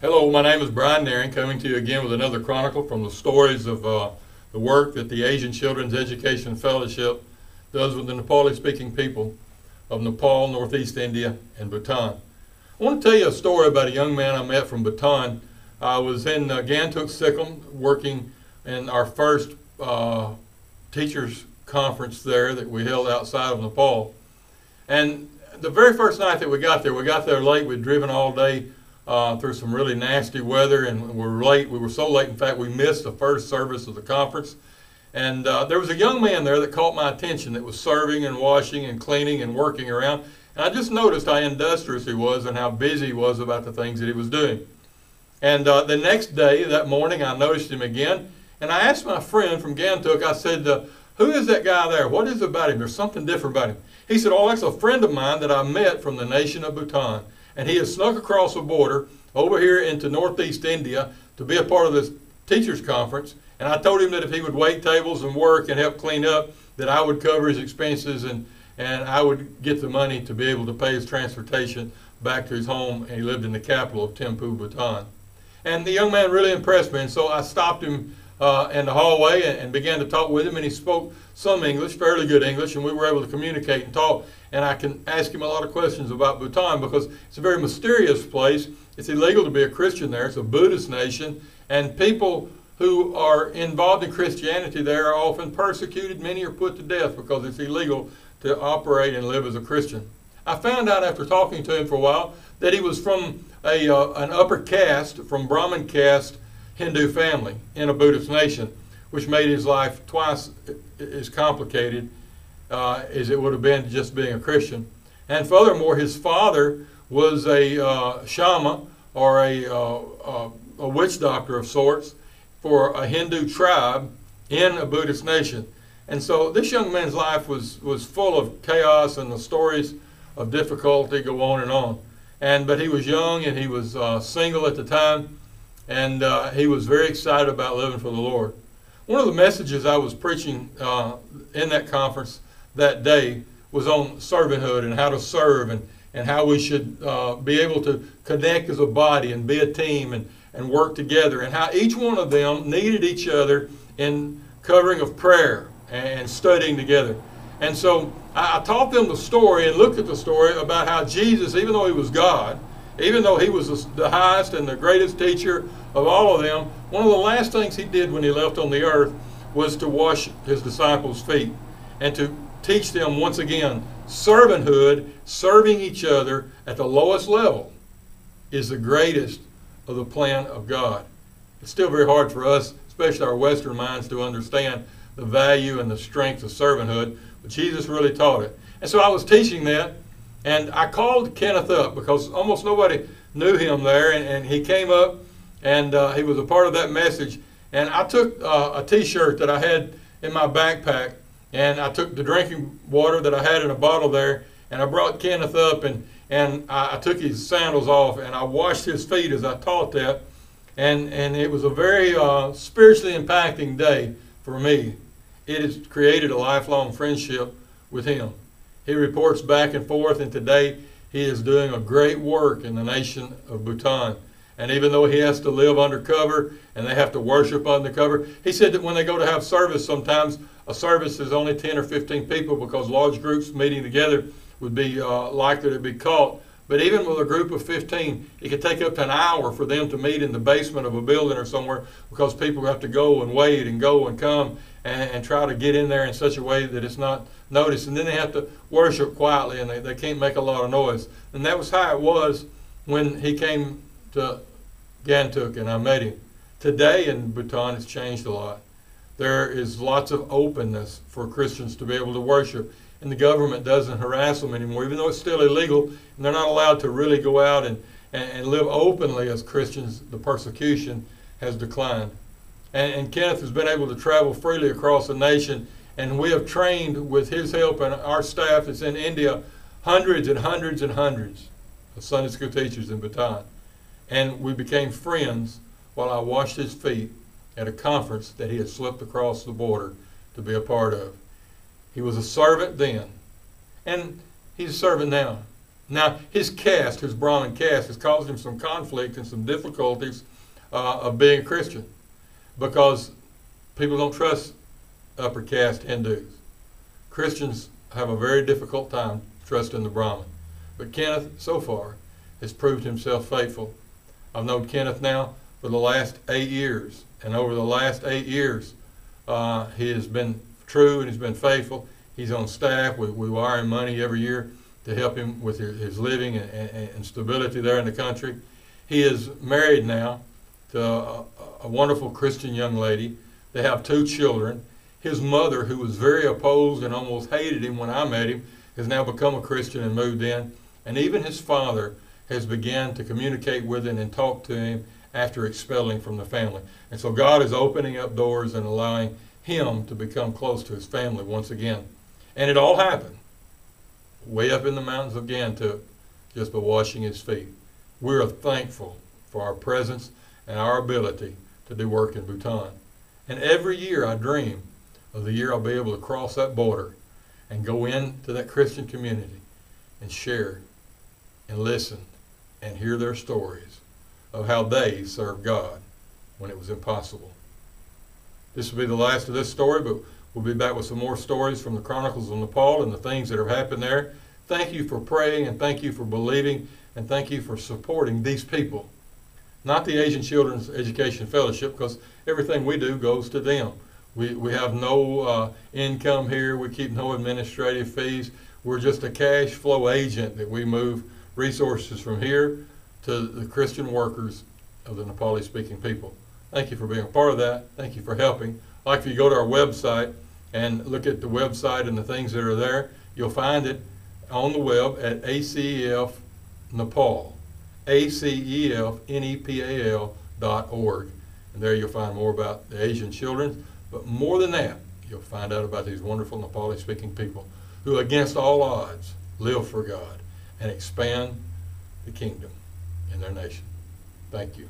Hello, my name is Bryan Nerren, coming to you again with another chronicle from the stories of the work that the Asian Children's Education Fellowship does with the Nepali-speaking people of Nepal, Northeast India, and Bhutan. I want to tell you a story about a young man I met from Bhutan. I was in Gantuk, Sikkim, working in our first teachers conference there that we held outside of Nepal. And the very first night that we got there late. We'd driven all day through some really nasty weather, and we were late. We were so late, in fact, we missed the first service of the conference. And there was a young man there that caught my attention that was serving and washing and cleaning and working around. And I just noticed how industrious he was and how busy he was about the things that he was doing. And the next day, that morning, I noticed him again. And I asked my friend from Gantuk, I said, who is that guy there? What is it about him? There's something different about him. He said, oh, that's a friend of mine that I met from the nation of Bhutan. And he has snuck across the border over here into Northeast India to be a part of this teachers conference. And I told him that if he would wait tables and work and help clean up, that I would cover his expenses and I would get the money to be able to pay his transportation back to his home. And he lived in the capital of Thimphu, Bhutan. And the young man really impressed me. And so I stopped him in the hallway and began to talk with him. And he spoke some English, fairly good English, and we were able to communicate and talk. And I can ask him a lot of questions about Bhutan because it's a very mysterious place. It's illegal to be a Christian there. It's a Buddhist nation. And people who are involved in Christianity there are often persecuted. Many are put to death because it's illegal to operate and live as a Christian. I found out after talking to him for a while that he was from an upper caste, from Brahmin caste Hindu family in a Buddhist nation, which made his life twice as complicated as it would have been just being a Christian. And furthermore, his father was a shaman or a witch doctor of sorts for a Hindu tribe in a Buddhist nation. And so this young man's life was full of chaos, and the stories of difficulty go on and on. But he was young, and he was single at the time, and he was very excited about living for the Lord. One of the messages I was preaching in that conference that day was on servanthood and how to serve and how we should be able to connect as a body and be a team and work together, and how each one of them needed each other in covering of prayer and studying together. And so I taught them the story and looked at the story about how Jesus, even though he was God, even though he was the highest and the greatest teacher of all of them, one of the last things he did when he left on the earth was to wash his disciples' feet and to teach them once again servanthood, serving each other at the lowest level is the greatest of the plan of God. It's still very hard for us, especially our Western minds, to understand the value and the strength of servanthood, but Jesus really taught it. And so I was teaching that, and I called Kenneth up because almost nobody knew him there, and he came up, and he was a part of that message. And I took a t-shirt that I had in my backpack, and I took the drinking water that I had in a bottle there, and I brought Kenneth up, and I took his sandals off, and I washed his feet as I taught that. And it was a very spiritually impacting day for me. It has created a lifelong friendship with him. He reports back and forth, and today he is doing a great work in the nation of Bhutan. And even though he has to live undercover and they have to worship undercover, he said that when they go to have service, sometimes a service is only 10 or 15 people because large groups meeting together would be likely to be caught. But even with a group of 15, it could take up to an hour for them to meet in the basement of a building or somewhere because people have to go and wait and go and come and try to get in there in such a way that it's not noticed. And then they have to worship quietly, and they can't make a lot of noise. And that was how it was when he came to Gantuk and I met him. Today in Bhutan, it's changed a lot. There is lots of openness for Christians to be able to worship, and the government doesn't harass them anymore, even though it's still illegal, and they're not allowed to really go out and live openly as Christians. The persecution has declined. And Kenneth has been able to travel freely across the nation, and we have trained with his help and our staff that's in India hundreds and hundreds and hundreds of Sunday school teachers in Bhutan. And we became friends while I washed his feet at a conference that he had slipped across the border to be a part of. He was a servant then, and he's a servant now. Now, his caste, his Brahmin caste, has caused him some conflict and some difficulties of being a Christian, because people don't trust upper caste Hindus. Christians have a very difficult time trusting the Brahmin. But Kenneth, so far, has proved himself faithful. I've known Kenneth now for the last 8 years, and over the last 8 years, he has been true and he's been faithful. He's on staff. We wire him money every year to help him with his living and stability there in the country. He is married now to a wonderful Christian young lady. They have 2 children. His mother, who was very opposed and almost hated him when I met him, has now become a Christian and moved in. And even his father has begun to communicate with him and talk to him after expelling from the family. And so God is opening up doors and allowing him to become close to his family once again. And it all happened way up in the mountains of Gantuk, just by washing his feet. We're thankful for our presence and our ability to do work in Bhutan. And every year I dream of the year I'll be able to cross that border and go into that Christian community and share and listen and hear their stories of how they served God when it was impossible. This will be the last of this story, but we'll be back with some more stories from the Chronicles of Nepal and the things that have happened there. Thank you for praying, and thank you for believing, and thank you for supporting these people. Not the Asian Children's Education Fellowship, because everything we do goes to them. We have no income here. We keep no administrative fees. We're just a cash flow agent that we move resources from here to the Christian workers of the Nepali-speaking people. Thank you for being a part of that. Thank you for helping. I'd like for you to go to our website and look at the website and the things that are there. You'll find it on the web at ACEF Nepal, ACEFNEPAL.org. And there you'll find more about the Asian children. But more than that, you'll find out about these wonderful Nepali-speaking people who, against all odds, live for God and expand the kingdom in their nation. Thank you.